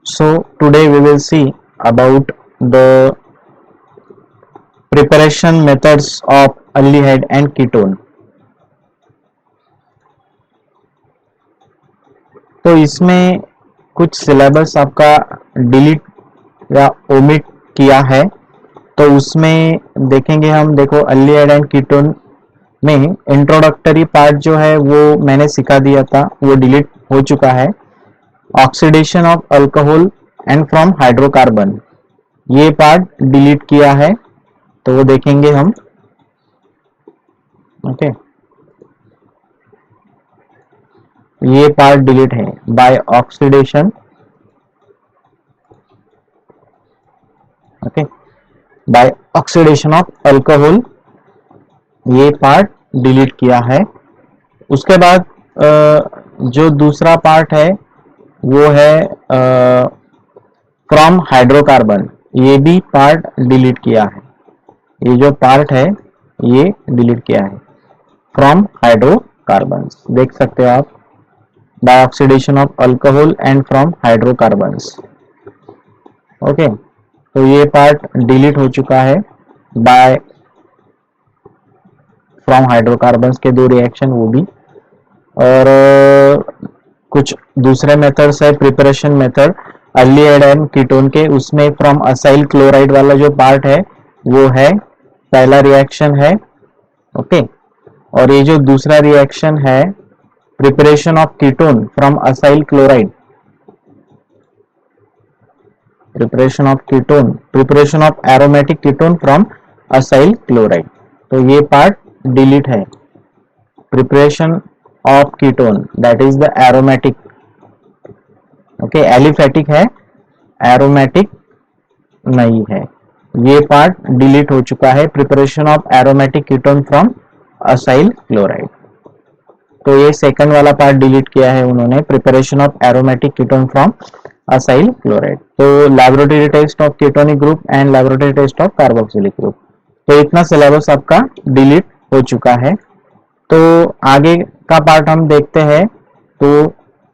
So today we will see about the preparation methods of aldehyde and ketone. तो इसमें कुछ syllabus आपका delete या ओमिट किया है, तो उसमें देखेंगे हम। देखो, aldehyde एंड कीटोन में इंट्रोडक्टरी पार्ट जो है वो मैंने सिखा दिया था, वो डिलीट हो चुका है। Oxidation of alcohol and from hydrocarbon, ये पार्ट डिलीट किया है, तो वो देखेंगे हम। ओके, ये पार्ट डिलीट है by oxidation. Okay, by oxidation of alcohol, ये पार्ट डिलीट किया है। उसके बाद जो दूसरा पार्ट है वो है फ्रॉम हाइड्रोकार्बन, ये भी पार्ट डिलीट किया है। ये जो पार्ट है ये डिलीट किया है फ्रॉम हाइड्रोकार्बन, देख सकते हो आप, by oxidation of alcohol and from hydrocarbons. Okay, तो ये पार्ट डिलीट हो चुका है बाय फ्रॉम हाइड्रोकार्बन्स के दो रिएक्शन, वो भी। और कुछ दूसरे मेथड्स है, preparation method aldehyde and ketone के, उसमें फ्रॉम असाइल क्लोराइड वाला जो पार्ट है वो है पहला रिएक्शन है। ओके, और ये जो दूसरा रिएक्शन है preparation of ketone from acyl chloride, preparation of ketone, preparation of aromatic ketone from acyl chloride, तो ये पार्ट डिलीट है। Preparation of ketone that is the aromatic, okay, aliphatic है, एरोमेटिक नहीं है, ये पार्ट डिलीट हो चुका है। Preparation of aromatic ketone from acyl chloride, तो ये सेकंड वाला पार्ट डिलीट किया है उन्होंने, preparation of aromatic ketone from acyl chloride. तो laboratory test of ketonic group and laboratory test of carboxylic group, तो इतना सिलेबस आपका डिलीट हो चुका है। तो आगे का पार्ट हम देखते हैं। तो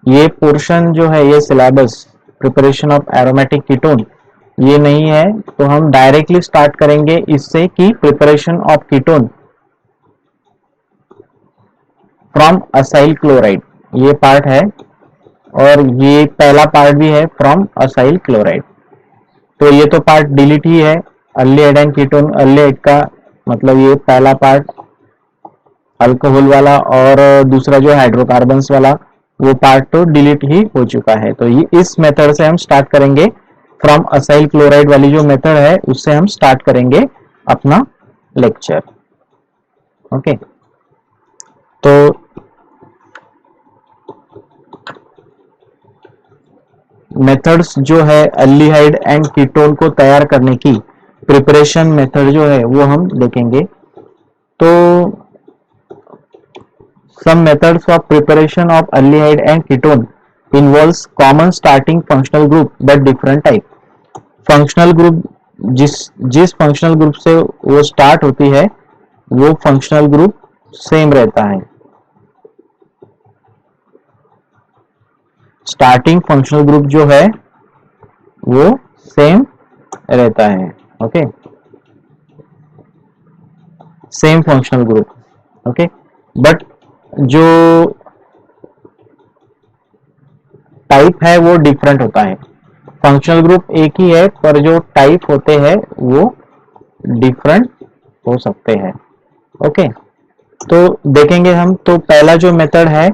ये पोर्शन जो है, ये syllabus preparation of aromatic ketone ये नहीं है, तो हम डायरेक्टली स्टार्ट करेंगे इससे कि preparation of ketone from acyl chloride, ये पार्ट है, और ये पहला पार्ट भी है फ्रॉम असाइल क्लोराइड। तो ये तो पार्ट डिलीट ही है, aldehyde एंड कीटोन, aldehyde का मतलब ये पहला पार्ट अल्कोहल वाला, और दूसरा जो हाइड्रोकार्बन्स वाला वो पार्ट तो डिलीट ही हो चुका है। तो ये इस मेथड से हम स्टार्ट करेंगे, फ्रॉम असाइल क्लोराइड वाली जो मेथड है उससे हम स्टार्ट करेंगे अपना लेक्चर। ओके, तो मेथड्स जो है aldehyde एंड कीटोन को तैयार करने की, प्रिपरेशन मेथड जो है वो हम देखेंगे। तो some methods of preparation of aldehyde and ketone involves common starting functional group but different type। Functional group जिस फंक्शनल ग्रुप से वो स्टार्ट होती है वो फंक्शनल ग्रुप सेम रहता है, स्टार्टिंग फंक्शनल ग्रुप जो है वो सेम रहता है। Okay, same functional group, okay, but जो टाइप है वो डिफरेंट होता है। फंक्शनल ग्रुप एक ही है पर जो टाइप होते हैं वो डिफरेंट हो सकते हैं। ओके, तो देखेंगे हम। तो पहला जो मेथड है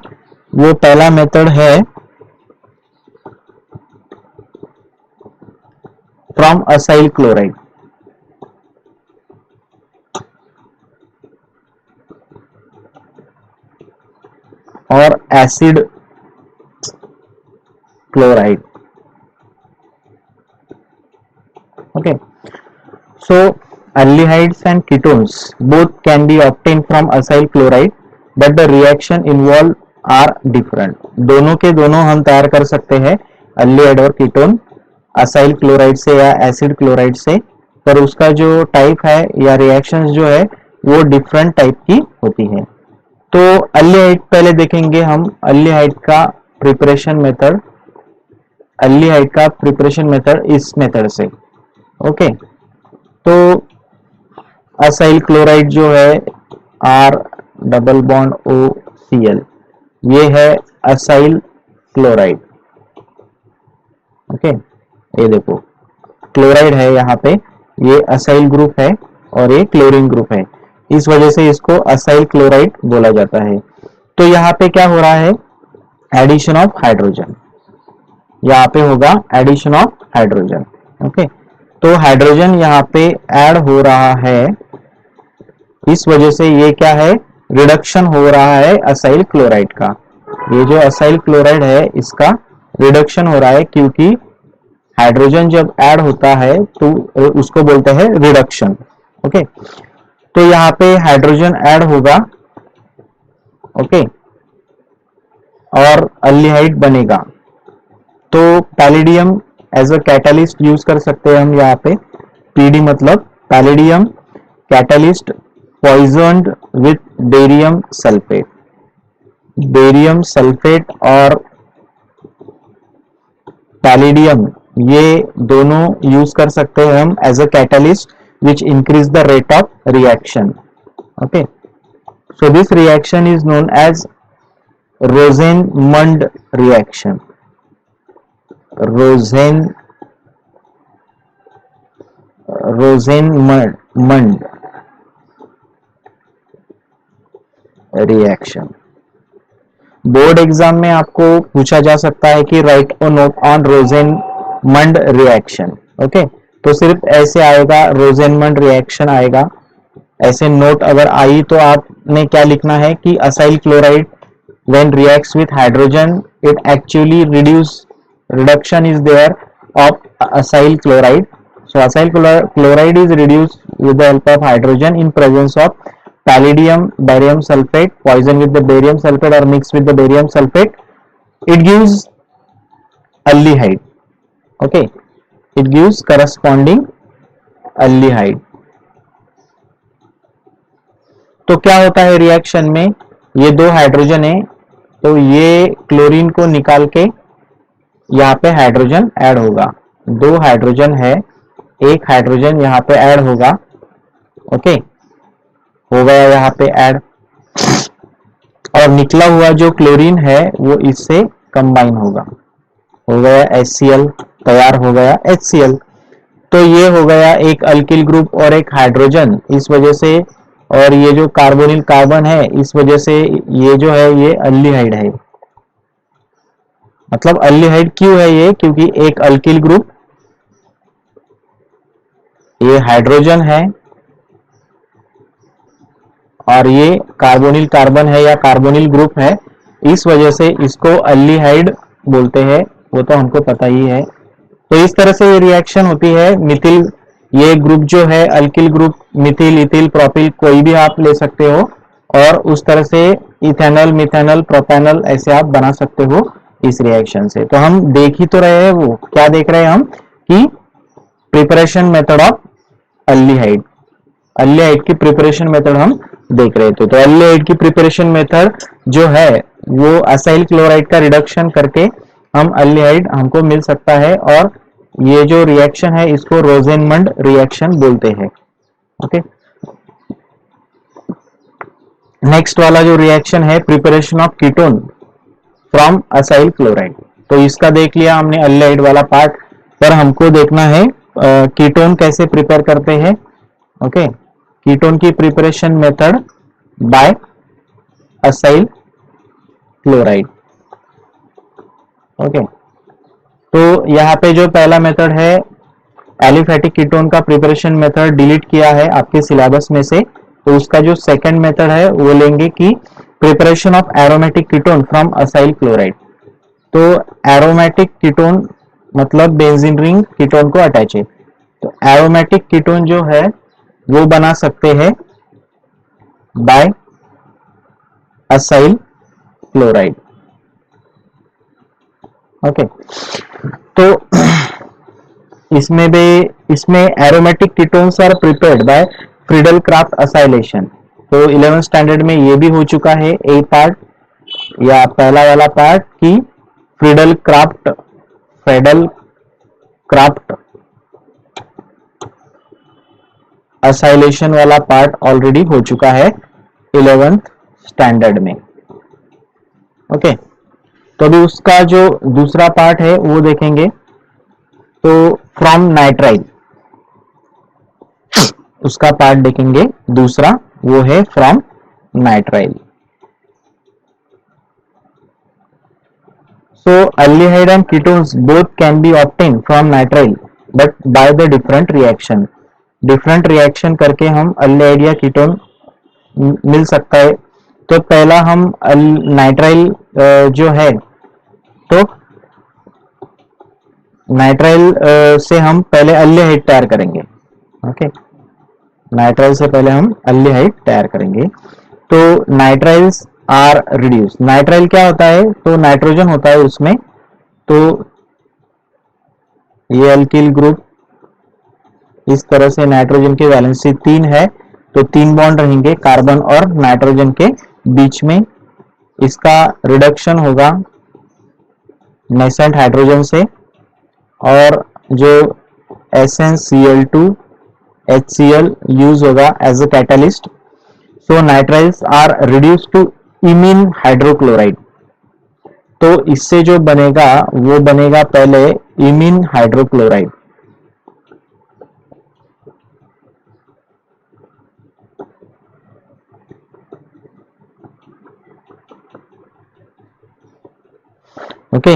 वो पहला मेथड है फ्रॉम असाइल क्लोराइड, और acid chloride. Okay, so aldehydes and ketones both can be obtained from acyl chloride, but the reaction involved are different। दोनों के दोनों हम तैयार कर सकते हैं, aldehyde और कीटोन, असाइल क्लोराइड से या एसिड क्लोराइड से, पर उसका जो टाइप है या रिएक्शंस जो है वो डिफरेंट टाइप की होती है। तो aldehyde पहले देखेंगे हम, aldehyde का प्रिपरेशन मेथड। अल्डिहाइड का प्रिपरेशन मेथड इस मेथड से। ओके, तो असाइल क्लोराइड जो है R डबल बॉन्ड OCl, ये है असाइल क्लोराइड। ओके, ये देखो क्लोराइड है यहाँ पे, ये असाइल ग्रुप है और ये क्लोरीन ग्रुप है, इस वजह से इसको असाइल क्लोराइड बोला जाता है। तो यहाँ पे क्या हो रहा है, एडिशन ऑफ हाइड्रोजन, यहाँ पे होगा एडिशन ऑफ हाइड्रोजन। ओके, तो हाइड्रोजन यहाँ पे ऐड हो रहा है, इस वजह से ये क्या है, रिडक्शन हो रहा है असाइल क्लोराइड का। ये जो असाइल क्लोराइड है इसका रिडक्शन हो रहा है, क्योंकि हाइड्रोजन जब ऐड होता है तो उसको बोलते हैं रिडक्शन। ओके, तो यहाँ पे हाइड्रोजन ऐड होगा, ओके, और अल्डिहाइड बनेगा। तो palladium as a catalyst use कर सकते हैं हम यहाँ पे, पीडी मतलब palladium catalyst poisoned with barium sulphate. Barium sulphate और पैलेडियम ये दोनों यूज कर सकते हैं हम as a catalyst which increase the rate of reaction. Okay, so this reaction is known as Rosenmund reaction. Rosenmund reaction. Board exam में आपको पूछा जा सकता है कि write a note on Rosenmund reaction. Okay, तो सिर्फ ऐसे आएगा, रोजेनमंड रिएक्शन आएगा, ऐसे नोट अगर आई तो आपने क्या लिखना है कि acyl chloride when reacts with hydrogen it actually reduction is there of acyl chloride. So acyl chloride is reduced with the help of hydrogen in presence of palladium barium sulfate poison with the barium sulfate or mixed with the barium sulfate, it gives aldehyde. Okay, it gives corresponding aldehyde. तो क्या होता है reaction में, ये दो hydrogen है तो ये क्लोरीन को निकाल के यहाँ पे हाइड्रोजन ऐड होगा, दो हाइड्रोजन है, एक हाइड्रोजन यहाँ पे ऐड होगा। ओके, हो गया यहाँ पे ऐड, और निकला हुआ जो क्लोरीन है वो इससे कंबाइन होगा, हो गया HCl, तैयार हो गया HCl। तो ये हो गया एक अल्किल ग्रुप और एक हाइड्रोजन, इस वजह से, और ये जो कार्बोनिल कार्बन है इस वजह से ये जो है ये अल्डिहाइड है। मतलब अल्डिहाइड क्यों है ये, क्योंकि एक अल्किल ग्रुप, ये हाइड्रोजन है और ये कार्बोनिल कार्बन है या कार्बोनिल ग्रुप है, इस वजह से इसको अल्डिहाइड बोलते हैं, वो तो हमको पता ही है। तो इस तरह से ये रिएक्शन होती है। मिथिल, ये ग्रुप जो है alkyl group, Mithil, ethyl, propyl कोई भी आप ले सकते हो, और उस तरह से इथेनॉल, मिथेनॉल, प्रोपेनॉल ऐसे आप बना सकते हो इस रिएक्शन से। तो हम देख ही तो रहे हैं, वो क्या देख रहे हैं हम कि preparation method of aldehyde, aldehyde की प्रिपरेशन मेथड हम देख रहे थे। तो अल्डिहाइड की प्रिपरेशन मेथड जो है वो असाइल क्लोराइड का रिडक्शन करके हम अल्डिहाइड हमको मिल सकता है, और ये जो रिएक्शन है इसको रोजेनमंड रिएक्शन बोलते हैं। ओके, नेक्स्ट वाला जो रिएक्शन है preparation of ketone from acyl chloride, तो इसका देख लिया हमने अल्डिहाइड वाला पार्ट, पर हमको देखना है कीटोन कैसे प्रिपेयर करते हैं। ओके, कीटोन की preparation method by acyl chloride. Okay, तो यहाँ पे जो पहला मेथड है एलिफेटिक कीटोन का प्रिपरेशन मेथड डिलीट किया है आपके सिलेबस में से, तो उसका जो सेकंड मेथड है वो लेंगे कि preparation of aromatic ketone from acyl chloride. तो एरोमेटिक कीटोन मतलब बेंजीन रिंग कीटोन को अटैच है, तो एरोमेटिक कीटोन जो है वो बना सकते हैं बाय असाइल क्लोराइड। ओके, तो इसमें aromatic ketones are prepared by Friedel Craft acylation. तो 11th स्टैंडर्ड में ये भी हो चुका है ए पार्ट या पहला वाला पार्ट कि फ्रीडल क्राफ्ट फेडल क्राफ्ट असाइलेशन वाला पार्ट ऑलरेडी हो चुका है 11th स्टैंडर्ड में। ओके, तो अभी उसका जो दूसरा पार्ट है वो देखेंगे। तो फ्रॉम नाइट्राइल उसका पार्ट देखेंगे दूसरा, वो है from nitrile. So aldehyde and ketones both can be obtained from nitrile but by the different reaction. Different reaction करके हम अल्डिहाइड या कीटोन मिल सकता है। तो पहला हम नाइट्राइल जो है, तो नाइट्राइल से हम पहले अल्डिहाइड तैयार करेंगे। ओके, नाइट्राइल से पहले हम अल्डिहाइड तैयार करेंगे। तो नाइट्राइल्स आर रिड्यूस। नाइट्राइल क्या होता है, तो नाइट्रोजन होता है उसमें। तो ये अल्किल ग्रुप इस तरह से, नाइट्रोजन की वैलेंसी 3 है, तो 3 बॉन्ड रहेंगे कार्बन और नाइट्रोजन के बीच में। इसका रिडक्शन होगा नेसेंट हाइड्रोजन से, और जो SnCl2 HCl यूज होगा as a catalyst. So nitriles are reduce to imine hydrochloride. तो इससे जो बनेगा वो बनेगा पहले इमीन हाइड्रोक्लोराइड। ओके,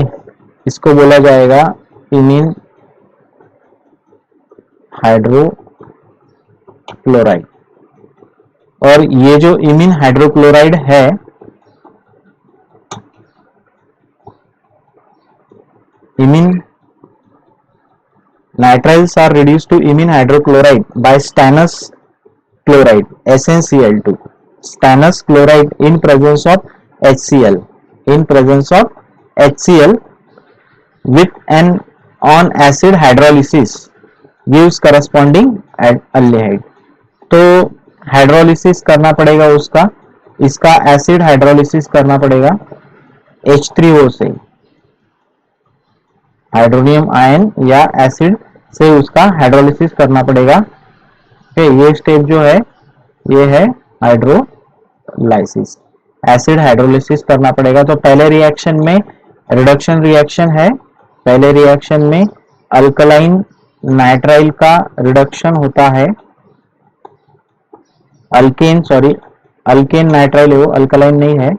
इसको बोला जाएगा इमीन हाइड्रोक्लोराइड। और ये जो इमीन हाइड्रोक्लोराइड है, imine nitriles are reduced to imine hydrochloride by stannous chloride SnCl2, stannous chloride in presence of HCl, in presence of HCl with an on acid hydrolysis gives corresponding aldehyde। तो hydrolysis करना पड़ेगा उसका, इसका acid hydrolysis करना पड़ेगा H3O से, hydronium ion या acid से उसका हाइड्रोलिसिस करना पड़ेगा। ये स्टेप जो है ये है हाइड्रोलाइसिस, एसिड हाइड्रोलिसिस करना पड़ेगा। तो पहले रिएक्शन में रिडक्शन रिएक्शन है, पहले रिएक्शन में अल्कलाइन नाइट्राइल का रिडक्शन होता है, अल्केन नाइट्राइल, वो अल्कलाइन नहीं है,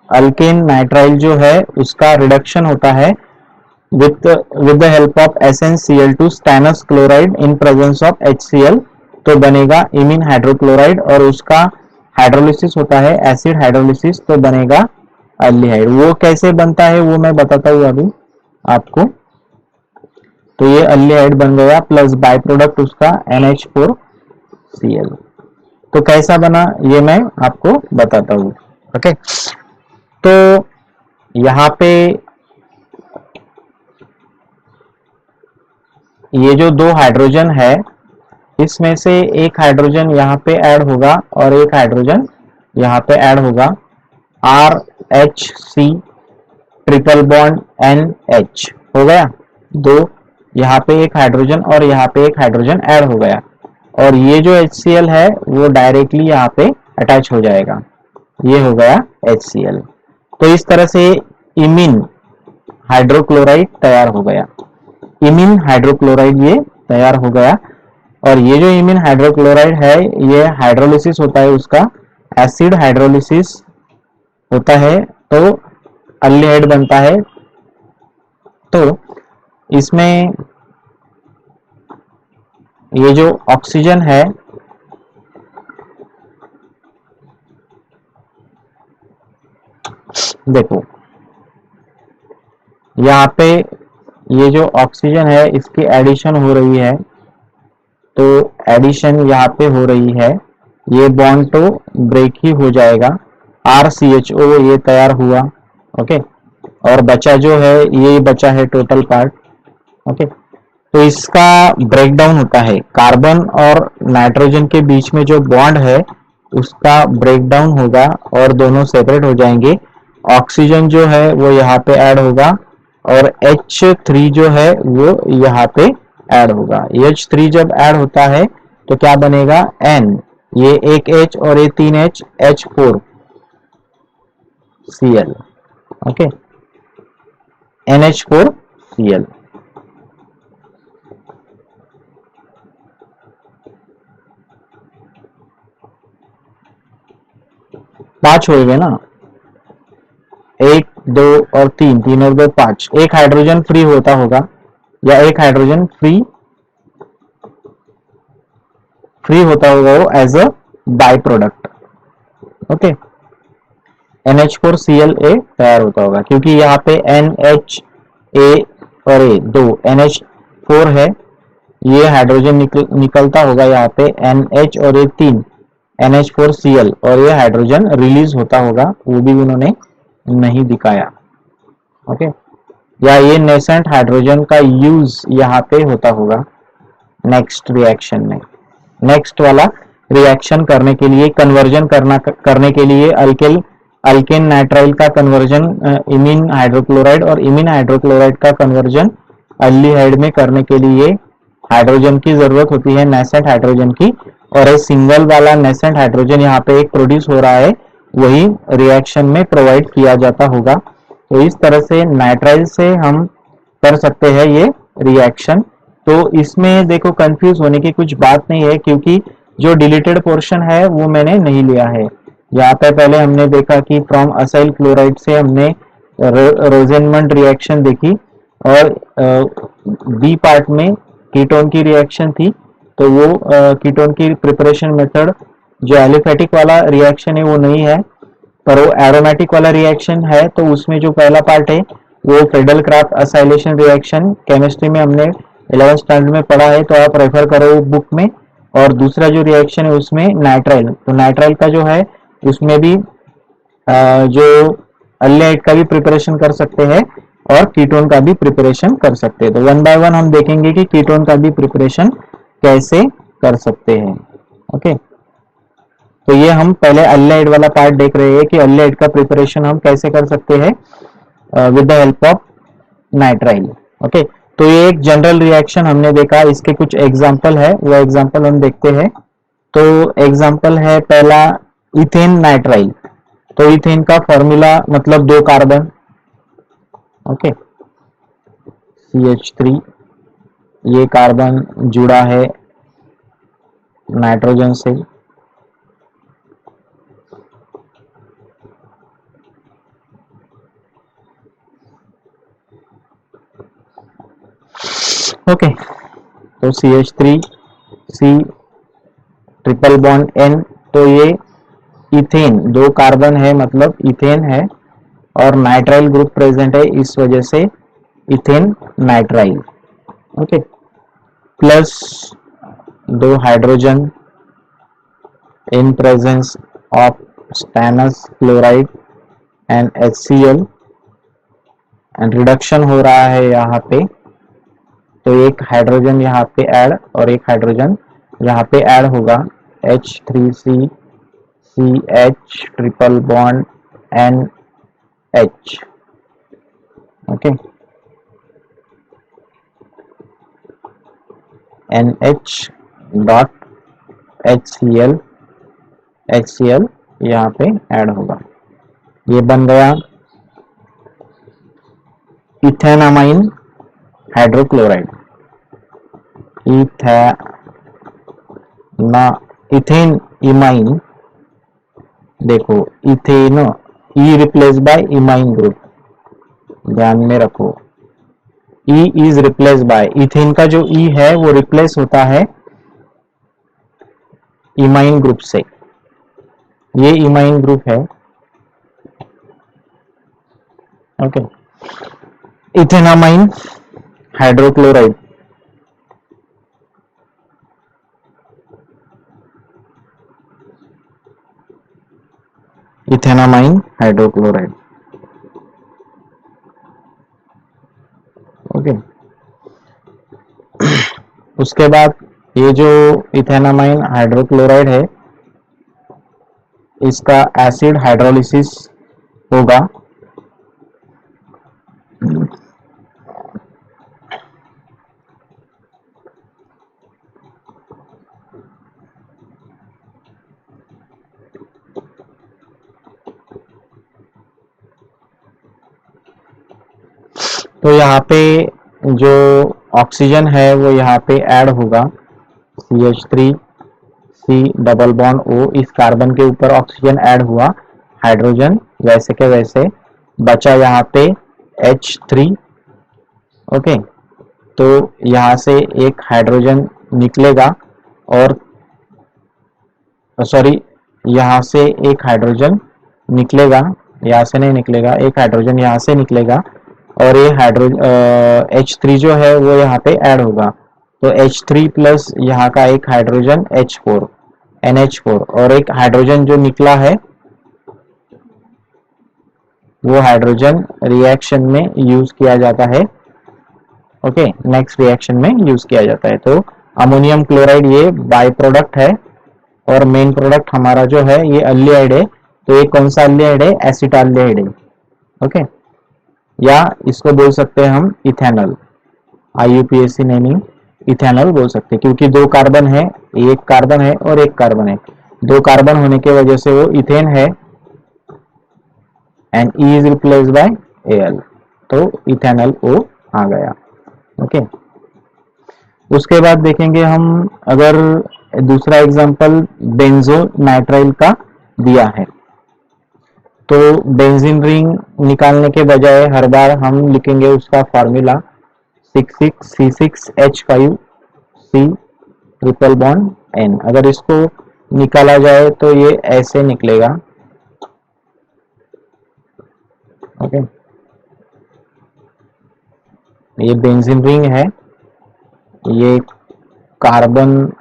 अल्केन नाइट्राइल जो है उसका रिडक्शन होता है with the help of SnCl2 stannous chloride in presence of HCl, तो बनेगा इमीन हाइड्रोक्लोराइड, और उसका हाइड्रोलिसिस होता है एसिड हाइड्रोलिसिस, तो बनेगा अल्डिहाइड। वो कैसे बनता है वो मैं बताता हूँ अभी आपको। तो ये अल्डिहाइड बन गया, प्लस बाय प्रोडक्ट उसका NH4Cl। तो कैसा बना ये मैं आपको बताता हूँ। ओके, तो यहाँ पे ये जो दो हाइड्रोजन है, इसमें से एक हाइड्रोजन यहाँ पे ऐड होगा और एक हाइड्रोजन यहाँ पे ऐड होगा, RH C triple bond NH हो गया दो, यहाँ पे एक हाइड्रोजन और यहाँ पे एक हाइड्रोजन ऐड हो गया, और ये जो HCl है वो डायरेक्टली यहाँ पे अटैच हो जाएगा, ये हो गया HCl। तो इस तरह से इमीन हाइड्रोक्लोराइड तैयार हो गया, इमीन हाइड्रोक्लोराइड ये तैयार हो गया। और ये जो इमीन हाइड्रोक्लोराइड है ये हाइड्रोलिसिस होता है, उसका एसिड हाइड्रोलिसिस होता है, तो अल्डिहाइड बनता है। तो इसमें ये जो ऑक्सीजन है देखो, यहाँ पे ये जो ऑक्सीजन है इसकी एडिशन हो रही है, तो एडिशन यहाँ पे हो रही है, ये बॉन्ड तो ब्रेक ही हो जाएगा, RCHO ये तैयार हुआ। ओके, और बचा जो है ये बचा है टोटल पार्ट। ओके, तो इसका ब्रेकडाउन होता है, कार्बन और नाइट्रोजन के बीच में जो बॉन्ड है उसका ब्रेकडाउन होगा और दोनों सेपरेट हो जाएंगे। ऑक्सीजन जो है वो यहाँ पे ऐड होगा और H3 जो है वो यहाँ पे ऐड होगा। H3 जब ऐड होता है तो क्या बनेगा, N, ये एक H और ये 3H, H4Cl। Okay, NH4Cl। पांच हो गए ना, एक, दो और तीन, तीन और दो पांच। एक हाइड्रोजन फ्री होता होगा, या एक हाइड्रोजन फ्री होता होगा वो as a by product. Okay, NH4Cl तैयार होता होगा, क्योंकि यहाँ पे NHA और A दो, NH4 है, ये हाइड्रोजन निकलता होगा यहाँ पे, NH और ये तीन, NH4Cl, और ये हाइड्रोजन रिलीज होता होगा, वो भी उन्होंने नहीं दिखाया। ओके, या ये नेसेंट हाइड्रोजन का यूज यहाँ पे होता होगा नेक्स्ट रिएक्शन में। नेक्स्ट वाला रिएक्शन करने के लिए, कन्वर्जन करने के लिए अल्केन नाइट्राइल का कन्वर्जन इमीन हाइड्रोक्लोराइड, और इमीन हाइड्रोक्लोराइड का कन्वर्जन अल्डिहाइड में करने के लिए हाइड्रोजन की जरूरत होती है, नेसेंट हाइड्रोजन की। और ये सिंगल वाला नेसेंट हाइड्रोजन यहाँ पे एक प्रोड्यूस हो रहा है, वही रिएक्शन में प्रोवाइड किया जाता होगा। तो इस तरह से नाइट्राइल से हम कर सकते हैं ये रिएक्शन। तो इसमें देखो कंफ्यूज होने की कुछ बात नहीं है, क्योंकि जो डिलीटेड पोर्शन है वो मैंने नहीं लिया है। यहाँ पे पहले हमने देखा कि फ्रॉम असाइल क्लोराइड से हमने रोजेनमंड रिएक्शन देखी, और बी पार्ट में कीटोन की रिएक्शन थी। तो वो कीटोन की प्रिपरेशन मेथड जो एलिफेटिक वाला रिएक्शन है वो नहीं है, पर वो एरोमेटिक वाला रिएक्शन है। तो उसमें जो पहला पार्ट है वो Friedel craft acylation reaction, chemistry में हमने 11th स्टैंडर्ड में पढ़ा है, तो आप रेफर करो बुक में। और दूसरा जो रिएक्शन है उसमें नाइट्राइल, तो नाइट्राइल का जो है उसमें भी जो अल्डिहाइड का भी प्रिपरेशन कर सकते हैं और कीटोन का भी प्रिपरेशन कर सकते हैं। तो वन बाय वन हम देखेंगे कि कीटोन का भी प्रिपरेशन कैसे कर सकते हैं। ओके, तो ये हम पहले अल्डिहाइड वाला पार्ट देख रहे हैं कि अल्डिहाइड का प्रिपरेशन हम कैसे कर सकते हैं with the help of nitrile. Okay, तो ये एक जनरल रिएक्शन हमने देखा, इसके कुछ एग्जांपल है, वो एग्जांपल हम देखते हैं। तो एग्जांपल है पहला इथेन नाइट्राइल। तो इथेन का फॉर्मूला मतलब दो कार्बन, ओके, CH3, ये कार्बन जुड़ा है नाइट्रोजन से, ओके। तो CH3C ट्रिपल बॉन्ड N, तो ये इथेन, दो कार्बन है मतलब इथेन है, और नाइट्राइल ग्रुप प्रेजेंट है, इस वजह से इथेन नाइट्राइल। ओके, प्लस दो hydrogen in presence of stannous chloride and HCl, and reduction हो रहा है यहाँ पे। तो एक हाइड्रोजन यहाँ पे ऐड और एक हाइड्रोजन यहाँ पे ऐड होगा, H3CCH triple bond NH। Okay, NH dot HCl यहाँ पे ऐड होगा, ये बन गया इथेनामाइन हाइड्रोक्लोराइड। इथेन इमाइन, देखो ethane E replace by imine group, ध्यान में रखो, E is replace by, ethane का जो ई है वो रिप्लेस होता है इमाइन ग्रुप से, ये इमाइन ग्रुप है। Okay, ethanamine hydrochloride, ethanamine hydrochloride. Okay, उसके बाद ये जो इथेनामाइन हाइड्रोक्लोराइड है इसका एसिड हाइड्रोलिसिस होगा, तो यहाँ पे जो ऑक्सीजन है वो यहाँ पे ऐड होगा, CH3 C double bond O, इस कार्बन के ऊपर ऑक्सीजन ऐड हुआ, हाइड्रोजन वैसे के वैसे बचा यहाँ पे H3। ओके, तो यहाँ से एक हाइड्रोजन निकलेगा और सॉरी, यहाँ से एक हाइड्रोजन निकलेगा, यहाँ से नहीं निकलेगा, एक हाइड्रोजन यहाँ से निकलेगा और ये हाइड्रोजन H3 जो है वो यहाँ पे ऐड होगा। तो H3 प्लस यहाँ का एक हाइड्रोजन H4 NH4 और एक हाइड्रोजन जो निकला है वो हाइड्रोजन रिएक्शन में यूज किया जाता है। ओके, नेक्स्ट रिएक्शन में यूज किया जाता है। तो अमोनियम क्लोराइड ये बाय प्रोडक्ट है और मेन प्रोडक्ट हमारा जो है ये अल्डिहाइड है। तो ये कौन सा अल्डिहाइड है? एसिटाल्डिहाइड है। ओके, या इसको बोल सकते हैं हम इथेनॉल, IUPAC नेमिंग इथेनॉल बोल सकते हैं, क्योंकि दो कार्बन है, एक कार्बन है और एक कार्बन है, दो कार्बन होने की वजह से वो इथेन है and E is replaced by Al, तो इथेनॉल O आ गया। ओके, उसके बाद देखेंगे हम, अगर दूसरा एग्जांपल बेंजोनाइट्राइल का दिया है तो बेंजीन रिंग निकालने के बजाय हर बार हम लिखेंगे उसका formula 66C6H5C triple bond N। अगर इसको निकाला जाए तो ये ऐसे निकलेगा। ओके, ये बेंजीन रिंग है, ये कार्बन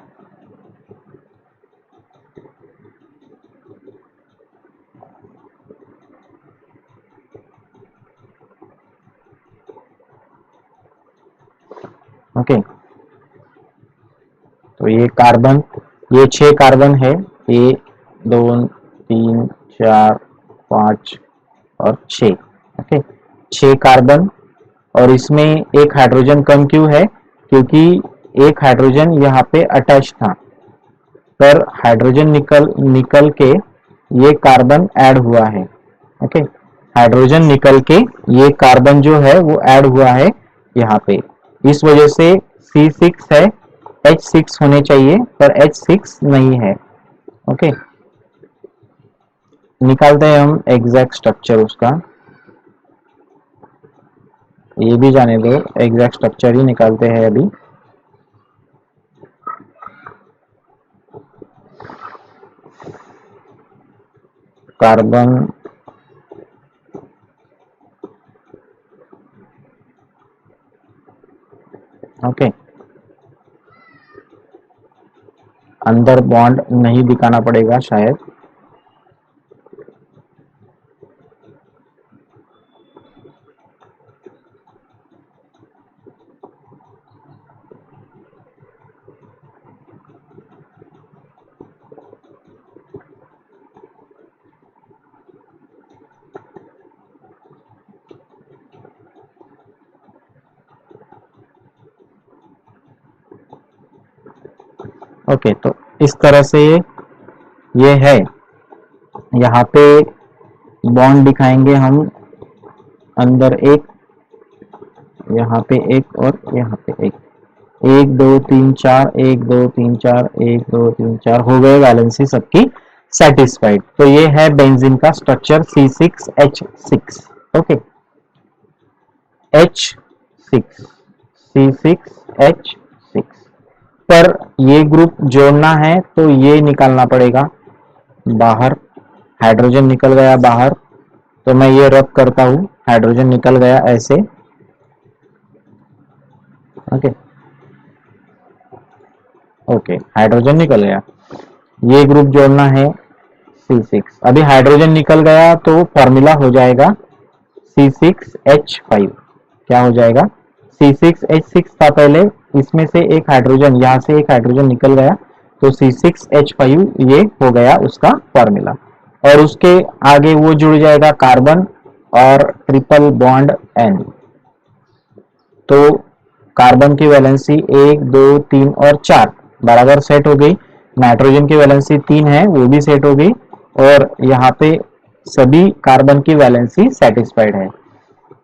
ओके, तो ये कार्बन, ये 6 कार्बन है, 1 2 3 4 5 और 6। ओके, 6 कार्बन और इसमें एक हाइड्रोजन कम क्यों है? क्योंकि एक हाइड्रोजन यहाँ पे अटैच था, पर हाइड्रोजन निकल के ये कार्बन ऐड हुआ है। ओके, हाइड्रोजन निकल के ये कार्बन जो है वो ऐड हुआ है यहाँ पे, इस वजह से C6 है, H6 होने चाहिए पर H6 नहीं है। ओके, निकालते हैं हम एग्जैक्ट स्ट्रक्चर उसका, ये भी जाने दो, एग्जैक्ट स्ट्रक्चर ही निकालते हैं अभी। कार्बन ओके, अंदर बॉन्ड नहीं दिखाना पड़ेगा शायद। ओके, तो इस तरह से ये है, यहाँ पे बॉन्ड दिखाएंगे हम, अंदर एक, यहाँ पे एक और यहाँ पे एक, 1 2 3 4 1 2 3 4 1 2 3 4 हो गए, वैलेंसी सबकी सेटिस्फाइड। तो ये है बेंजीन का structure C6H6। Okay, H6 C6H6 पर ये ग्रुप जोड़ना है तो ये निकालना पड़ेगा बाहर, हाइड्रोजन निकल गया बाहर, तो मैं ये रब करता हूं, हाइड्रोजन निकल गया ऐसे। ओके ओके, हाइड्रोजन निकल गया, ये ग्रुप जोड़ना है C6। अभी हाइड्रोजन निकल गया तो फॉर्मूला हो जाएगा C6H5। क्या हो जाएगा? C6H6 था पहले, इसमें से एक हाइड्रोजन, यहाँ से एक हाइड्रोजन निकल गया तो C6H5 ये हो गया उसका फॉर्मूला, और उसके आगे वो जुड़ जाएगा कार्बन और ट्रिपल बॉन्ड N। तो कार्बन की वैलेंसी 1 2 3 और 4 बराबर सेट हो गई, नाइट्रोजन की वैलेंसी 3 है वो भी सेट हो गई, और यहाँ पे सभी कार्बन की वैलेंसी सेटिस्फाइड है।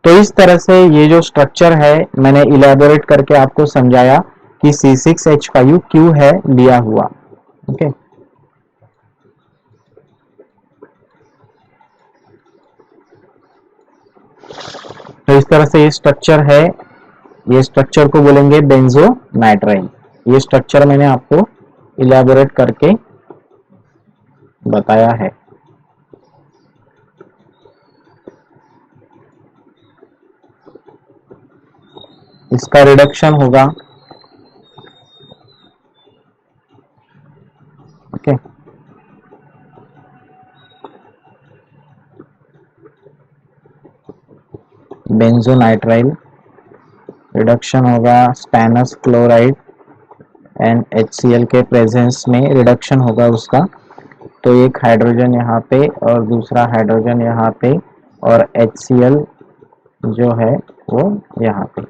तो इस तरह से ये जो स्ट्रक्चर है मैंने इलेबोरेट करके आपको समझाया कि C6H5 क्यों है लिया हुआ। ओके, तो इस तरह से ये स्ट्रक्चर है, ये स्ट्रक्चर को बोलेंगे बेंजोनाइट्राइल। ये स्ट्रक्चर मैंने आपको इलेबोरेट करके बताया है। इसका रिडक्शन होगा, ओके, बेंजोनाइट्राइल, रिडक्शन होगा स्टैनस क्लोराइड एंड HCl के प्रेजेंस में रिडक्शन होगा उसका। तो एक हाइड्रोजन यहाँ पे और दूसरा हाइड्रोजन यहाँ पे और HCl जो है वो यहाँ पे।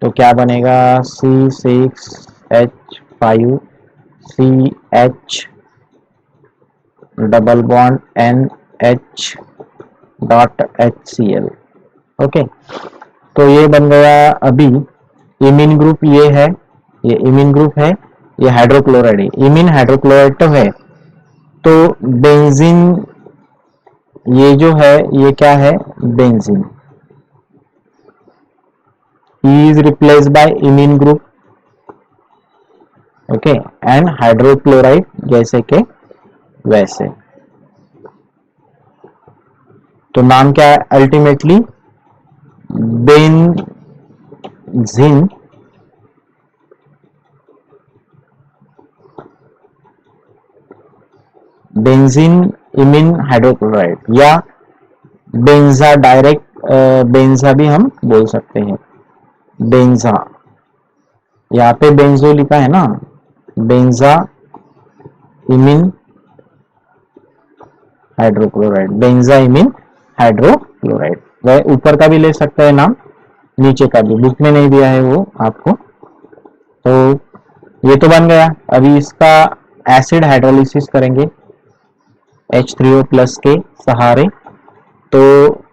तो क्या बनेगा C6H5CH double bond NH dot HCl। Okay, तो ये बन गया। अभी इमीन ग्रुप ये है, ये इमीन ग्रुप है, ये हाइड्रोक्लोराइड है, इमीन हाइड्रोक्लोराइड तो है। तो बेंजीन ये जो है ये क्या है, benzene is replaced by imine group, okay, and hydrochloride जैसे के वैसे। तो नाम क्या है ultimately, benzene benzene imine hydrochloride या बेंजा, डायरेक्ट बेंजा भी हम बोल सकते हैं। बेंजा, यहाँ पे बेंजो लिखा है ना, बेंजा इमीन हाइड्रोक्लोराइड, बेंजा इमीन हाइड्रोक्लोराइड। वह ऊपर का भी ले सकते हैं नाम, नीचे का भी, बुक में नहीं दिया है वो आपको। तो ये तो बन गया। अभी इसका एसिड हाइड्रोलिसिस करेंगे H3O प्लस के सहारे। तो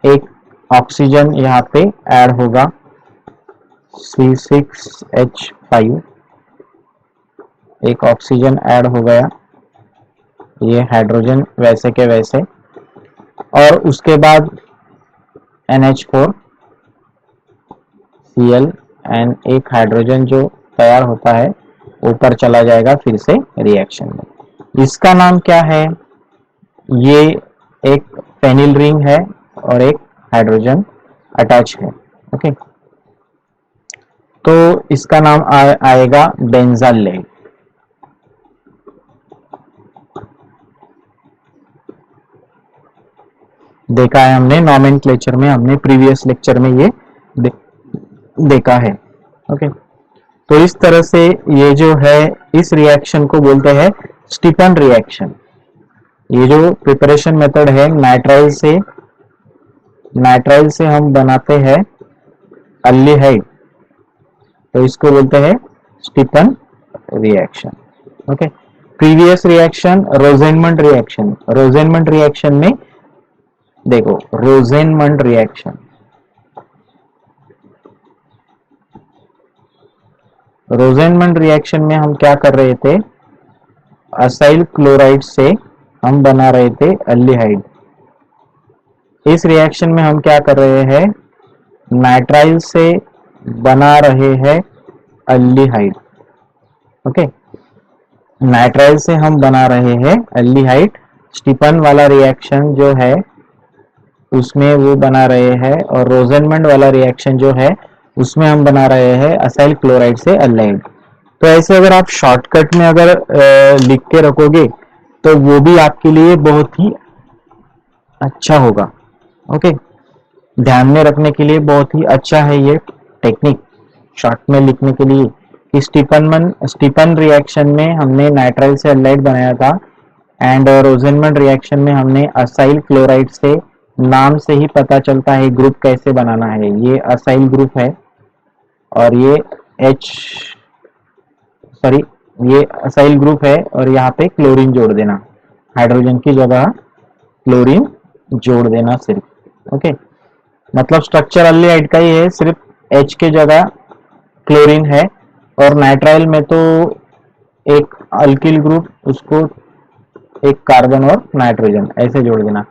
एक ऑक्सीजन यहाँ पे ऐड होगा C6H5, एक ऑक्सीजन ऐड हो गया, ये हाइड्रोजन वैसे के वैसे, और उसके बाद NH4Cl एंड एक हाइड्रोजन जो तैयार होता है ऊपर चला जाएगा फिर से रिएक्शन में। इसका नाम क्या है, ये एक फेनिल रिंग है और एक हाइड्रोजन अटैच है। ओके, तो इसका नाम आएगा बेंजालेट। देखा है हमने नॉमेनक्लेचर में, हमने प्रीवियस लेक्चर में ये देखा है। ओके, तो इस तरह से ये जो है इस रिएक्शन को बोलते हैं स्टीफन रिएक्शन। ये जो प्रिपरेशन मेथड है नाइट्राइल से हम बनाते हैं अल्डिहाइड, तो इसको बोलते हैं Stephen reaction. Okay, previous reaction Rosenmund reaction, Rosenmund reaction में देखो, रोजेनमंड रिएक्शन, रोजेनमंड रिएक्शन में हम क्या कर रहे थे, असाइल क्लोराइड से हम बना रहे थे अल्डिहाइड। इस रिएक्शन में हम क्या कर रहे हैं, नाइट्राइल से बना रहे हैं अल्डिहाइड। ओके, नाइट्राइल से हम बना रहे हैं अल्डिहाइड। स्टीफन वाला रिएक्शन जो है उसमें वो बना रहे हैं, और रोजेनमंड वाला रिएक्शन जो है उसमें हम बना रहे हैं असाइल क्लोराइड से अल्डिहाइड। तो ऐसे अगर आप शॉर्टकट में अगर लिख के रखोगे तो वो भी आपके लिए बहुत ही अच्छा होगा। ओके, ध्यान में रखने के लिए बहुत ही अच्छा है ये टेक्निक शॉर्ट में लिखने के लिए कि स्टीफन रिएक्शन में हमने नाइट्राइल से अल्डिहाइड बनाया था, एंड रोजेनमंड रिएक्शन में हमने असाइल क्लोराइड से, नाम से ही पता चलता है ग्रुप कैसे बनाना है। ये असाइल ग्रुप है और ये ये असाइल ग्रुप है, और यहाँ पे क्लोरीन जोड़ देना, हाइड्रोजन की जगह क्लोरीन जोड़ देना सिर्फ। ओके, मतलब स्ट्रक्चर अल्डिहाइड का ही है, सिर्फ H के जगह क्लोरीन है, और नाइट्राइल में तो एक अल्किल ग्रुप, उसको एक कार्बन और नाइट्रोजन ऐसे जोड़ देना।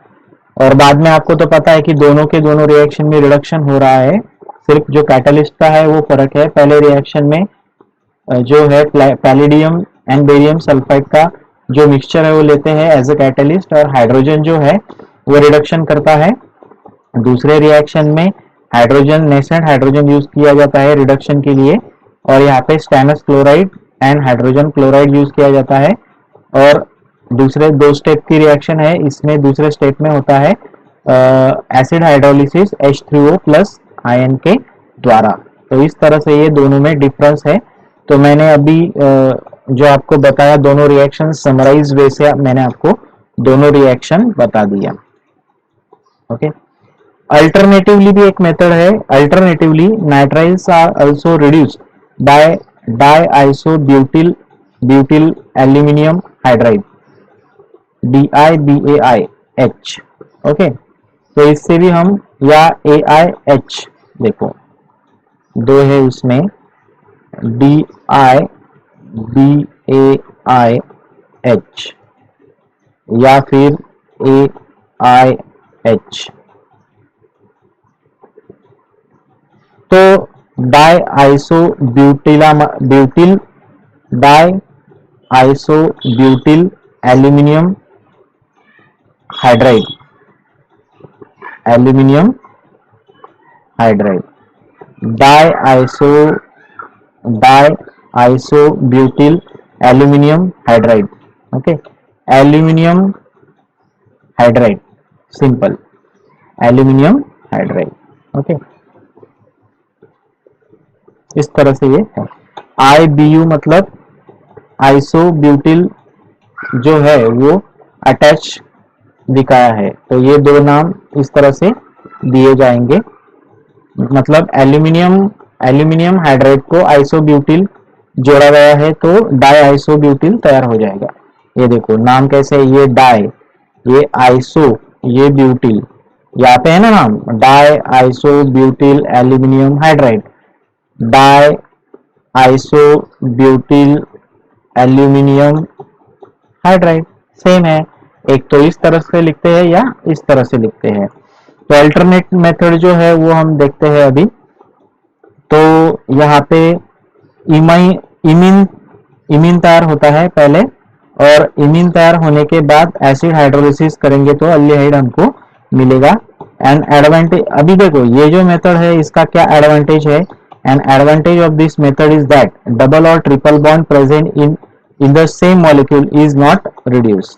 और बाद में आपको तो पता है कि दोनों के दोनों रिएक्शन में रिडक्शन हो रहा है, सिर्फ जो कैटलिस्ट का है वो फर्क है। पहले रिएक्शन में जो है पैलिडियम एंड बेरियम सल्फाइड का जो मिक्सचर है वो लेते हैं एज अ कैटलिस्ट, और हाइड्रोजन जो है वो रिडक्शन करता है। दूसरे रिएक्शन में हाइड्रोजन, नेसेंट हाइड्रोजन यूज किया जाता है रिडक्शन के लिए, और यहाँ पे stannous chloride and hydrogen chloride use किया जाता है। और दूसरे 2 स्टेप की रिएक्शन है, इसमें दूसरे स्टेप में होता है acid hydrolysis H3O plus ion के द्वारा। तो इस तरह से ये दोनों में डिफरेंस है। तो मैंने अभी जो आपको बताया दोनों रिएक्शन समराइज वे से मैंने आपको दोनों रिएक्शन बता दिया। ओके, अल्टरनेटिवली भी एक मेथड है। Alternatively nitriles are also reduced by diisobutyl butyl aluminium hydride DIBAIH। Okay, तो इससे भी हम, या AIH, देखो 2 है इसमें, DIBAIH या फिर AIH। तो diisobutyl aluminium hydride, diisobutyl aluminium hydride. Okay, aluminium hydride, simple aluminium hydride. Okay, इस तरह से ये है। IBU मतलब आइसोब्यूटिल जो है वो अटैच दिखाया है, तो ये 2 नाम इस तरह से दिए जाएंगे। मतलब एल्यूमिनियम हाइड्राइड को आइसोब्यूटिल जोड़ा गया है तो डाई आइसोब्यूटिल तैयार हो जाएगा। ये देखो नाम कैसे है, ये डाई, ये आइसो, ये ब्यूटिल, यहाँ पे है ना नाम, di isobutyl aluminium hydride, di isobutyl aluminium hydride, same है। एक तो इस तरह से लिखते हैं या इस तरह से लिखते हैं। तो अल्टरनेट मेथड जो है वो हम देखते हैं अभी। तो यहाँ पे इमीन तैयार होता है पहले, और इमीन तैयार होने के बाद एसिड हाइड्रोलिसिस करेंगे तो अल्डिहाइड हमको मिलेगा। एंड एडवांटेज, अभी देखो ये जो मेथड है इसका क्या एडवांटेज है। An advantage of this method is that double और triple bond present in the same molecule is not reduce.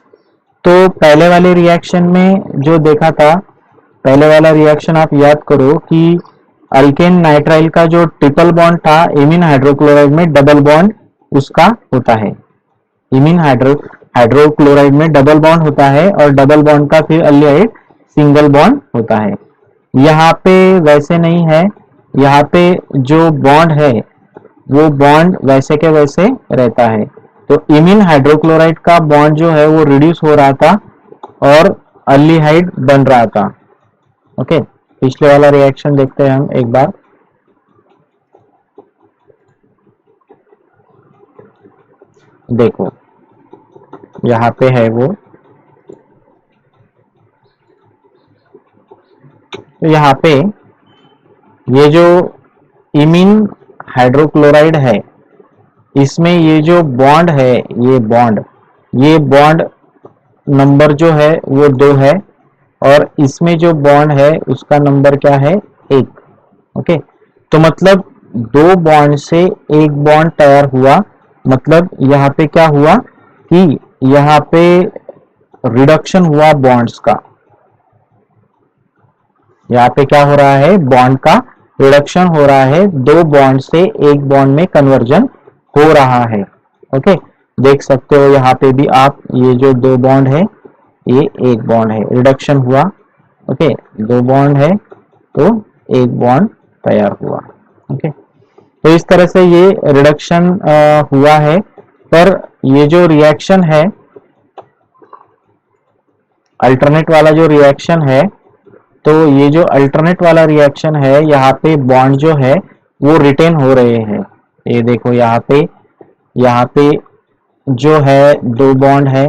तो पहले वाले रिएक्शन में जो देखा था, पहले वाला रिएक्शन आप याद करो कि अल्केन नाइट्राइल का जो ट्रिपल बॉन्ड था इमीन हाइड्रोक्लोराइड में डबल बॉन्ड उसका होता है। इमीन हाइड्रोक्लोराइड में डबल बॉन्ड होता है, और डबल बॉन्ड का फिर अल्डिहाइड सिंगल बॉन्ड होता है। यहाँ पे वैसे नहीं है, यहाँ पे जो बॉन्ड है वो बॉन्ड वैसे के वैसे रहता है। तो इमीन हाइड्रोक्लोराइड का बॉन्ड जो है वो रिड्यूस हो रहा था और अल्डिहाइड बन रहा था। ओके, पिछले वाला रिएक्शन देखते हैं हम एक बार। देखो यहाँ पे है वो, तो यहाँ पे ये जो इमीन हाइड्रोक्लोराइड है इसमें ये जो बॉन्ड है, ये बॉन्ड नंबर जो है वो 2 है, और इसमें जो बॉन्ड है उसका नंबर क्या है, 1। ओके, तो मतलब 2 बॉन्ड से एक बॉन्ड तैयार हुआ। मतलब यहाँ पे क्या हुआ कि यहाँ पे रिडक्शन हुआ बॉन्ड्स का, यहाँ पे क्या हो रहा है, बॉन्ड का रिडक्शन हो रहा है, 2 बॉन्ड से एक बॉन्ड में कन्वर्जन हो रहा है। ओके, देख सकते हो यहाँ पे भी आप, ये जो 2 बॉन्ड है ये एक बॉन्ड है, रिडक्शन हुआ। ओके, 2 बॉन्ड है तो एक बॉन्ड तैयार हुआ। ओके, तो इस तरह से ये रिडक्शन हुआ है। पर ये जो रिएक्शन है, अल्टरनेट वाला जो रिएक्शन है, तो ये जो अल्टरनेट वाला रिएक्शन है, यहाँ पे बॉन्ड जो है वो रिटेन हो रहे हैं। ये देखो यहाँ पे जो है दो बॉन्ड है,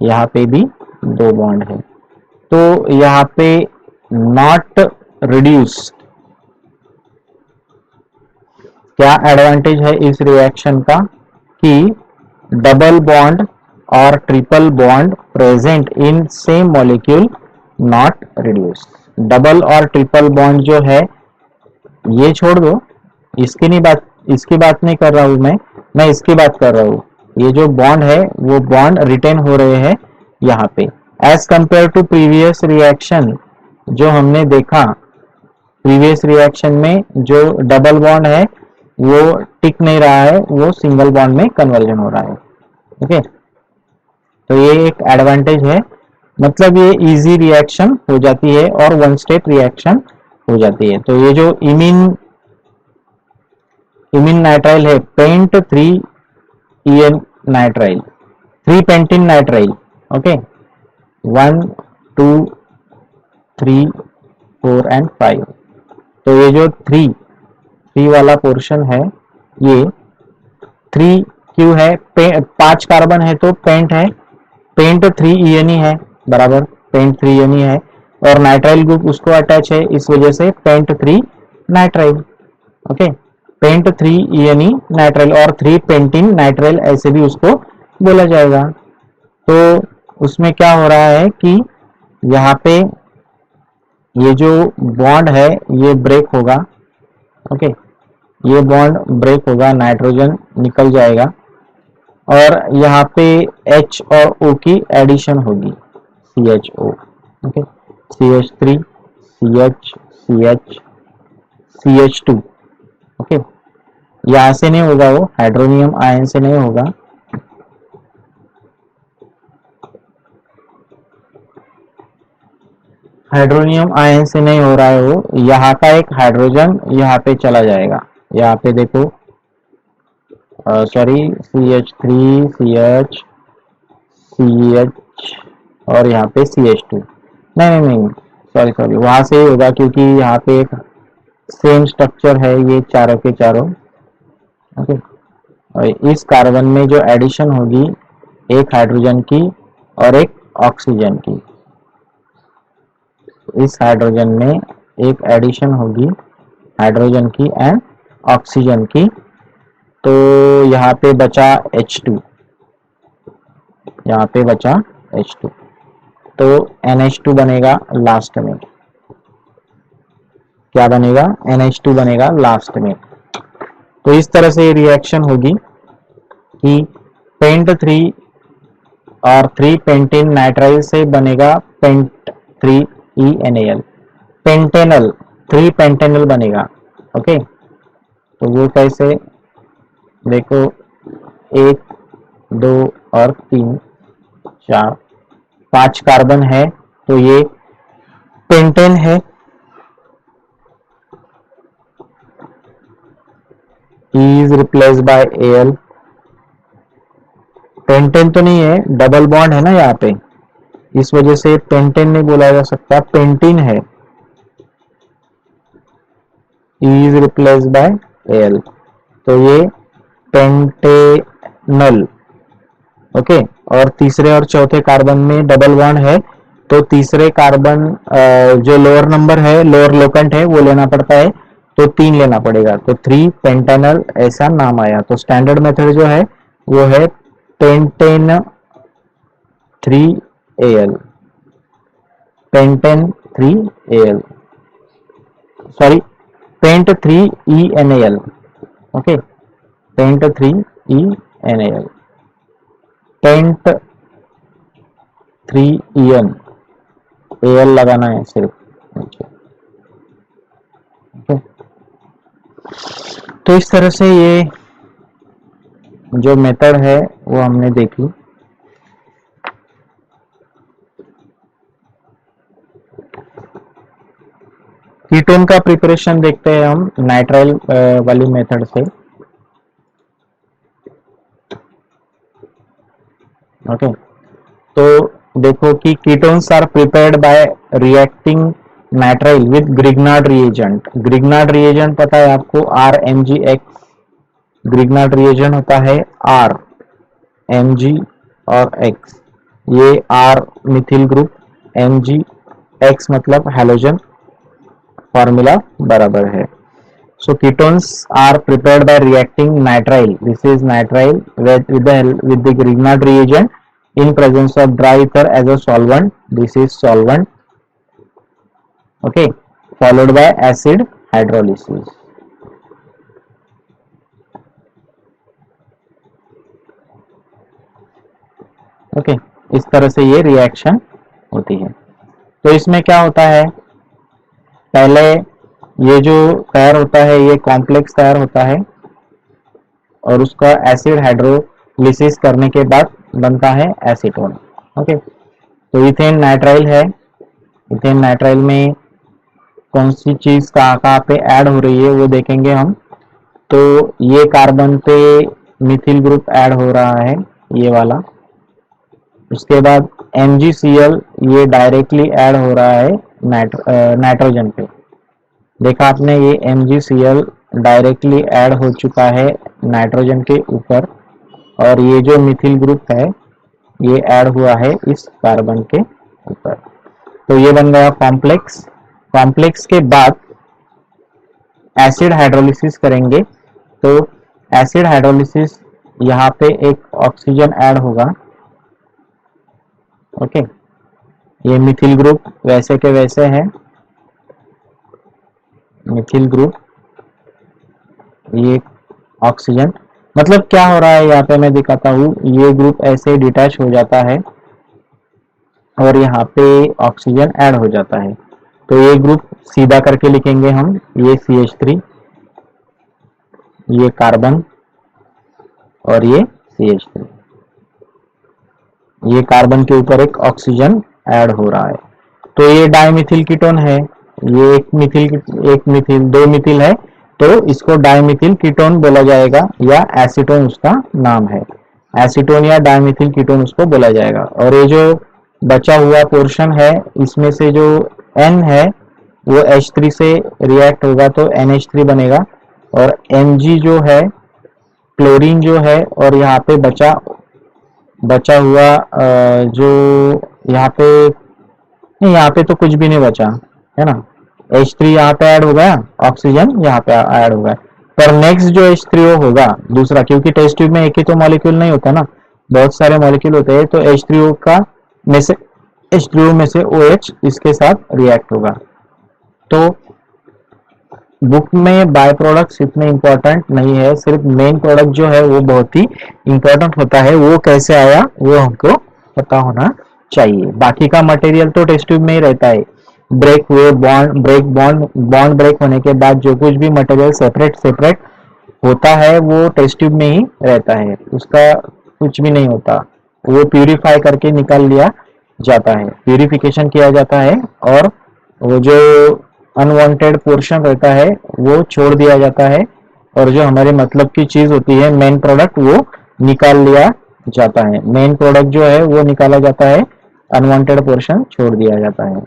यहाँ पे भी दो बॉन्ड है। तो यहाँ पे नॉट रिड्यूस, क्या एडवांटेज है इस रिएक्शन का कि डबल बॉन्ड और triple bond present in same molecule not reduce. Double और ट्रिपल बॉन्ड जो है, ये छोड़ दो, इसकी बात नहीं कर रहा हूं मैं इसकी बात कर रहा हूँ। ये जो बॉन्ड है वो बॉन्ड रिटेन हो रहे हैं यहाँ पे, as compare to previous reaction जो हमने देखा। प्रीवियस रिएक्शन में जो डबल बॉन्ड है वो टिक नहीं रहा है, वो सिंगल बॉन्ड में कन्वर्जन हो रहा है। ओके, तो ये एक एडवांटेज है, मतलब ये इजी रिएक्शन हो जाती है और वन स्टेप रिएक्शन हो जाती है। तो ये जो इमीन नाइट्राइल है, pent 3 nitrile, 3 pentene nitrile. Okay, 1 2 3 4 and 5। तो ये जो 3 वाला पोर्शन है, ये 3 क्यों है? 5 कार्बन है तो पेंट है, पेंट 3 ही है, बराबर, पेंट 3 है और नाइट्राइल ग्रुप उसको अटैच है, इस वजह से pent 3 nitrile. Okay, pent 3 nitrile और 3 पेंटिन नाइट्राइल ऐसे भी उसको बोला जाएगा। तो उसमें क्या हो रहा है कि यहाँ पे ये जो बॉन्ड है ये ब्रेक होगा। ओके, ये बॉन्ड ब्रेक होगा, नाइट्रोजन निकल जाएगा और यहाँ पे H और O की एडिशन होगी, CHO। Okay, CH3 CH CH CH2। Okay, यहाँ से नहीं होगा, वो हाइड्रोनियम आयन से नहीं होगा, हाइड्रोनियम आयन से नहीं हो रहा है वो, यहाँ का एक हाइड्रोजन यहाँ पे चला जाएगा। यहाँ पे देखो, सॉरी, CH3 CH CH और यहाँ पे CH2, नहीं, सॉरी, वहां से ही होगा क्योंकि यहाँ पे एक सेम स्ट्रक्चर है ये चारों के चारों। ओके, और इस कार्बन में जो एडिशन होगी एक हाइड्रोजन की और एक ऑक्सीजन की, इस हाइड्रोजन में एक एडिशन होगी हाइड्रोजन की एंड ऑक्सीजन की। तो यहाँ पे बचा H2, यहाँ पे बचा H2, तो NH2 बनेगा लास्ट में। क्या बनेगा? NH2 बनेगा लास्ट में। तो इस तरह से रिएक्शन होगी कि पेंट 3 और 3 पेंटिन नाइट्राइल से बनेगा पेंट 3 पेंटेनल, 3 पेंटेनल बनेगा। ओके, तो वो कैसे? देखो, 1 2 और 3 4 5 कार्बन है तो ये पेंटेन है, is replace by Al। Pentane तो नहीं है, डबल बॉन्ड है ना यहाँ पे, इस वजह से पेंटेन नहीं बोला जा सकता, पेंटीन है, इज रिप्लेस बाय Al। तो ये पेंटेनल। ओके, और तीसरे और चौथे कार्बन में डबल बॉन्ड है तो तीसरे कार्बन जो लोअर नंबर है, लोअर लोकेंट है, वो लेना पड़ता है, तो 3 लेना पड़ेगा, तो 3 पेंटेनल ऐसा नाम आया। तो स्टैंडर्ड मेथड जो है वो है pentane 3Al, pentane 3Al, sorry, pent 3 okay, pent 3 pent 3 Al लगाना है सिर्फ। ओके, तो इस तरह से ये जो मेथड है वो हमने देखी। कीटोन का प्रिपरेशन देखते हैं हम नाइट्राइल वाली मेथड से। ओके, तो देखो कि ketones are prepared by reacting nitrile with Grignard reagent. Grignard reagent पता है आपको, RMgX। ग्रिग्नार्ड रिएजेंट होता है R, Mg और X। ये R methyl group, Mg, X मतलब हैलोजन, फॉर्मूला बराबर है। So ketones are prepared by reacting nitrile. This is nitrile with the Grignard reagent in presence of dry ether as a solvent. This is solvent. Okay, followed by acid hydrolysis. Okay, इस तरह से ये reaction होती है। तो इसमें क्या होता है, पहले ये जो तैयार होता है ये कॉम्प्लेक्स तैयार होता है और उसका एसिड हाइड्रोलिसिस करने के बाद बनता है एसीटोन। ओके, तो इथेन नाइट्राइल है। इथेन नाइट्राइल में कौन सी चीज कहाँ पे ऐड हो रही है वो देखेंगे हम। तो ये कार्बन पे मिथिल ग्रुप ऐड हो रहा है, ये वाला। उसके बाद MgCl ये डायरेक्टली ऐड हो रहा है नाइट्रोजन पे। देखा आपने, ये MgCl डायरेक्टली ऐड हो चुका है नाइट्रोजन के ऊपर और ये जो मिथिल ग्रुप है ये ऐड हुआ है इस कार्बन के ऊपर। तो ये बन गया कॉम्प्लेक्स। कॉम्प्लेक्स के बाद एसिड हाइड्रोलिसिस करेंगे। तो एसिड हाइड्रोलिसिस यहाँ पे एक ऑक्सीजन ऐड होगा। ओके, ये मिथिल ग्रुप वैसे के वैसे है, मिथिल ग्रुप, ये ऑक्सीजन। मतलब क्या हो रहा है यहाँ पे मैं दिखाता हूँ, ये ग्रुप ऐसे डिटैच हो जाता है और यहाँ पे ऑक्सीजन ऐड हो जाता है। तो ये ग्रुप सीधा करके लिखेंगे हम, ये CH3, ये कार्बन और ये CH3। ये कार्बन के ऊपर एक ऑक्सीजन ऐड हो रहा है। तो ये डाइमिथिल कीटोन है। ये एक मिथिल दो मिथिल है तो इसको डाइमिथिल कीटोन बोला जाएगा या एसीटोन उसका नाम है। एसीटोन या डाइमिथिल कीटोन उसको बोला जाएगा। और ये जो बचा हुआ पोर्शन है इसमें से जो N है वो H3 से रिएक्ट होगा तो NH3 बनेगा। और Mg जो है क्लोरीन जो है, और यहाँ पे बचा हुआ जो यहाँ पे नहीं, यहाँ पे तो कुछ भी नहीं बचा है ना। H3 यहाँ पे ऐड हो गया, ऑक्सीजन यहाँ पे ऐड हो गया। पर नेक्स्ट जो H3O होगा दूसरा, क्योंकि टेस्ट ट्यूब में एक ही तो मॉलिक्यूल नहीं होता ना, बहुत सारे मॉलिक्यूल होते हैं। तो H3O का में से H3O में से OH इसके साथ रिएक्ट होगा। तो बुक में बाय प्रोडक्ट्स इतने इंपॉर्टेंट नहीं है, सिर्फ मेन प्रोडक्ट जो है वो बहुत ही इंपॉर्टेंट होता है। वो कैसे आया वो हमको पता होना चाहिए। बाकी का मटेरियल तो टेस्ट ट्यूब में ही रहता है। ब्रेक हुए बॉन्ड ब्रेक होने के बाद जो कुछ भी मटेरियल सेपरेट होता है वो टेस्ट ट्यूब में ही रहता है, उसका कुछ भी नहीं होता। वो प्यूरिफाई करके निकाल लिया जाता है, प्यूरिफिकेशन किया जाता है और वो जो अनवांटेड पोर्शन रहता है वो छोड़ दिया जाता है और जो हमारे मतलब की चीज होती है मेन प्रोडक्ट वो निकाल लिया जाता है। मेन प्रोडक्ट जो है वो निकाला जाता है, अनवांटेड पोर्शन छोड़ दिया जाता है।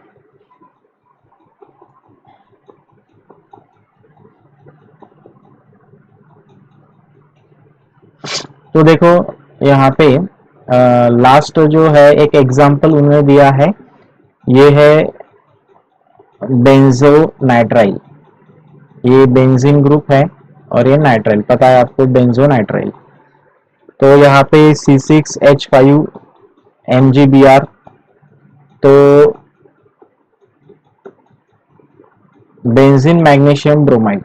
तो देखो यहाँ पे लास्ट जो है एक एग्जांपल उन्होंने दिया है, ये है बेंजोनाइट्राइल। ये बेंजीन ग्रुप है और ये नाइट्राइल, पता है आपको बेंजोनाइट्राइल। तो यहाँ पे C6H5 MgBr। तो benzene magnesium bromide,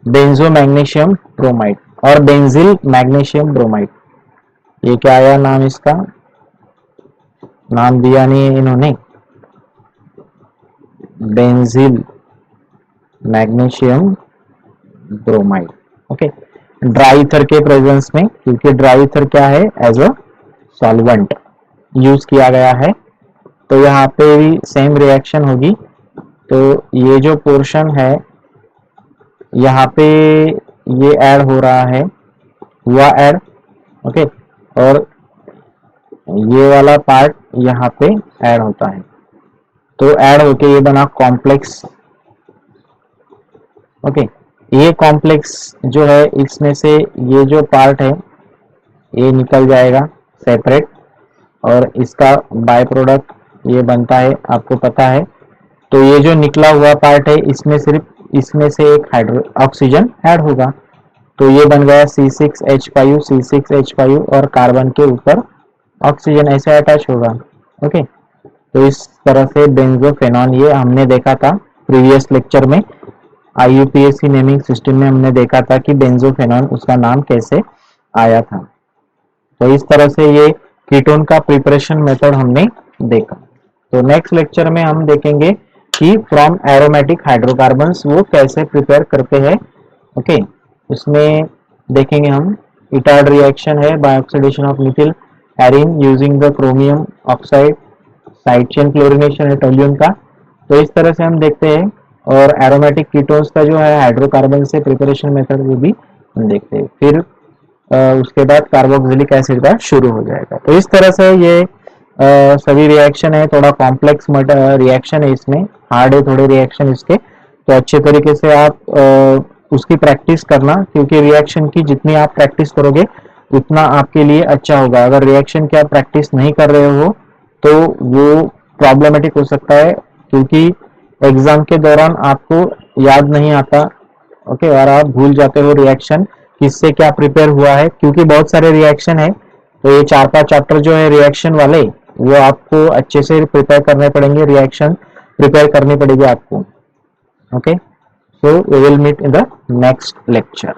benzo magnesium bromide और बेंजिल मैग्नीशियम ब्रोमाइड। ये क्या आया नाम, इसका नाम दिया नहीं है इन्होंने, benzyl magnesium bromide. Okay, dry ether के प्रेजेंस में, क्योंकि ड्राई ईथर क्या है, एज अ सॉल्वेंट यूज किया गया है। तो यहाँ पे भी सेम रिएक्शन होगी। तो ये जो पोर्शन है यहाँ पे ये ऐड हो रहा है, हुआ ऐड। ओके, और ये वाला पार्ट यहाँ पे ऐड होता है। तो ऐड होके ये बना कॉम्प्लेक्स। ओके, ये कॉम्प्लेक्स जो है इसमें से ये जो पार्ट है ये निकल जाएगा सेपरेट, और इसका बाय प्रोडक्ट ये बनता है, आपको पता है। तो ये जो निकला हुआ पार्ट है इसमें सिर्फ इसमें से एक हाइड्रो ऑक्सीजन ऐड होगा, तो ये बन गया C6H5 C6H5 और कार्बन के ऊपर ऑक्सीजन ऐसे अटैच होगा। ओके, तो इस तरह से बेंजोफेनॉन, ये हमने देखा था प्रीवियस लेक्चर में, IUPAC नेमिंग सिस्टम में हमने देखा था कि बेंजोफेनॉन उसका नाम कैसे आया था। तो इस तरह से ये कीटोन का प्रिपरेशन मेथड हमने देखा। तो नेक्स्ट लेक्चर में हम देखेंगे कि फ्रॉम एरोमेटिक हाइड्रोकार्बन्स वो कैसे प्रिपेयर करते हैं। ओके, उसमें देखेंगे हम इटार्ड रिएक्शन है, by oxidation of methyl arene using the chromium oxide, side chain chlorination है टोल्यून का। तो इस तरह से हम देखते हैं, और एरोमेटिक कीटोन्स का जो है हाइड्रोकार्बन से प्रिपरेशन मेथड वो भी हम देखते हैं। फिर उसके बाद कार्बोक्सिलिक एसिड का शुरू हो जाएगा। तो इस तरह से ये सभी रिएक्शन है, थोड़ा कॉम्प्लेक्स रिएक्शन है, इसमें हार्ड है थोड़े रिएक्शन इसके, तो अच्छे तरीके से आप उसकी प्रैक्टिस करना, क्योंकि रिएक्शन की जितनी आप प्रैक्टिस करोगे उतना आपके लिए अच्छा होगा। अगर रिएक्शन की आप प्रैक्टिस नहीं कर रहे हो तो वो प्रॉब्लमेटिक हो सकता है, क्योंकि एग्जाम के दौरान आपको याद नहीं आता। ओके, और आप भूल जाते हो रिएक्शन किससे क्या प्रिपेयर हुआ है, क्योंकि बहुत सारे रिएक्शन है। तो ये 4-5 चैप्टर जो है रिएक्शन वाले वो आपको अच्छे से प्रिपेयर करने पड़ेंगे, रिएक्शन प्रिपेयर करनी पड़ेगी आपको। Okay, so we will meet in the next lecture.